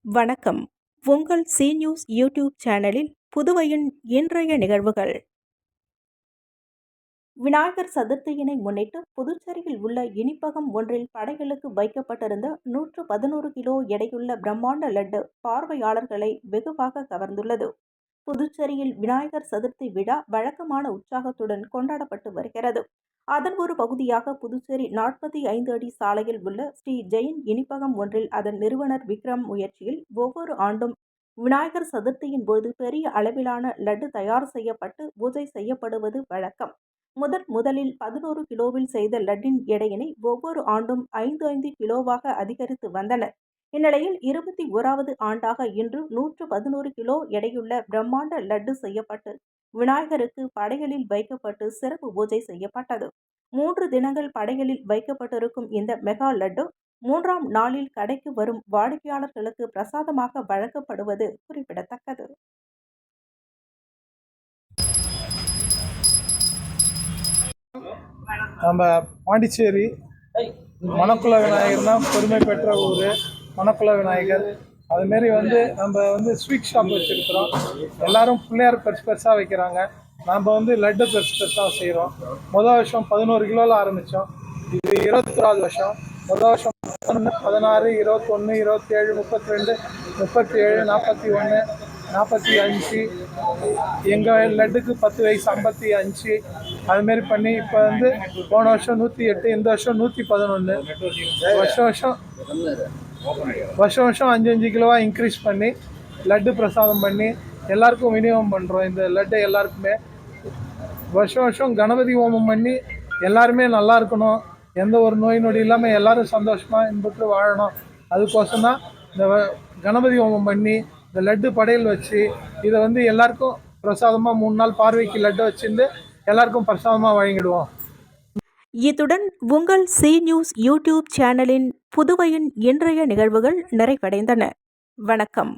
வணக்கம். உங்கள் C news YouTube சேனலில் புதுவையின் இன்றைய நிகழ்வுகள். விநாயகர் சதுர்த்தியினை முன்னிட்டு புதுச்சேரியில் உள்ள இனிப்பகம் ஒன்றில் படைகளுக்கு வைக்கப்பட்டிருந்த 111 கிலோ எடையுள்ள பிரம்மாண்ட லட்டு பார்வையாளர்களை வெகுவாக கவர்ந்துள்ளது. புதுச்சேரியில் விநாயகர் சதுர்த்தி விழா வழக்கமான உற்சாகத்துடன் கொண்டாடப்பட்டு வருகிறது. அதன் ஒரு பகுதியாக புதுச்சேரி 45 அடி சாலையில் உள்ள ஸ்ரீ ஜெயின் இனிப்பகம் ஒன்றில் அதன் நிறுவனர் விக்ரம் முயற்சியில் ஒவ்வொரு ஆண்டும் விநாயகர் சதுர்த்தியின் போது பெரிய அளவிலான லட்டு தயார் செய்யப்பட்டு பூஜை செய்யப்படுவது வழக்கம். முதலில் 11 கிலோவில் செய்த லட்டின் எடையினை ஒவ்வொரு ஆண்டும் 5 கிலோவாக அதிகரித்து வந்தனர். இந்நிலையில் 21வது ஆண்டாக இன்று 111 கிலோ எடையுள்ள பிரம்மாண்ட லட்டு செய்யப்பட்டு விநாயகருக்கு படையலில் வைக்கப்பட்டு சிறப்பு பூஜை செய்யப்பட்டது. 3 தினங்கள் படையலில் வைக்கப்பட்டிருக்கும் இந்த மெகா லட்டு 3ஆம் நாளில் கடைக்கு வரும் வாடிக்கையாளர்களுக்கு பிரசாதமாக வழங்கப்படுவது குறிப்பிடத்தக்கது. நம்ம பாண்டிச்சேரி மணக்குள விநாயகர் தான் பெருமை பெற்ற ஊர். மணக்குள விநாயகர் அதுமாரி நம்ம ஸ்வீட் ஷாப் வச்சுருக்கிறோம். எல்லோரும் பிள்ளையார் பெருசாக வைக்கிறாங்க. நம்ம லட்டு பெருசாக செய்கிறோம். மொதல் வருஷம் 11 கிலோவில் ஆரம்பித்தோம். இது 21வது வருஷம். மொதல் வருஷம் 16, 21, 27, 32, 37, 41, 45. எங்கள் லட்டுக்கு 10 வயசு 55. அதுமாரி பண்ணி இப்போ போன வருஷம் 108, இந்த வருஷம் 111. வருஷம் 5 கிலோவாக இன்க்ரீஸ் பண்ணி லட்டு பிரசாதம் பண்ணி எல்லாருக்கும் விநியோகம் பண்ணுறோம். இந்த லட்டு எல்லாருக்குமே வருஷம் கணபதி ஹோமம் பண்ணி எல்லாருமே நல்லா இருக்கணும், எந்த ஒரு நோய் நொடி இல்லாமல் எல்லோரும் சந்தோஷமாக இன்புற்று வாழணும். அதுக்கோசம் தான் இந்த கணபதி ஹோமம் பண்ணி இந்த லட்டு படையல் வச்சு இதை எல்லாருக்கும் பிரசாதமாக 3 நாள் பார்வைக்கு லட்டு வச்சுருந்து எல்லாருக்கும் பிரசாதமாக வழங்கிடுவோம். இத்துடன் உங்கள் சி நியூஸ் யூடியூப் சேனலின் புதுவையின் இன்றைய நிகழ்வுகள் நிறைவடைந்தன. வணக்கம்.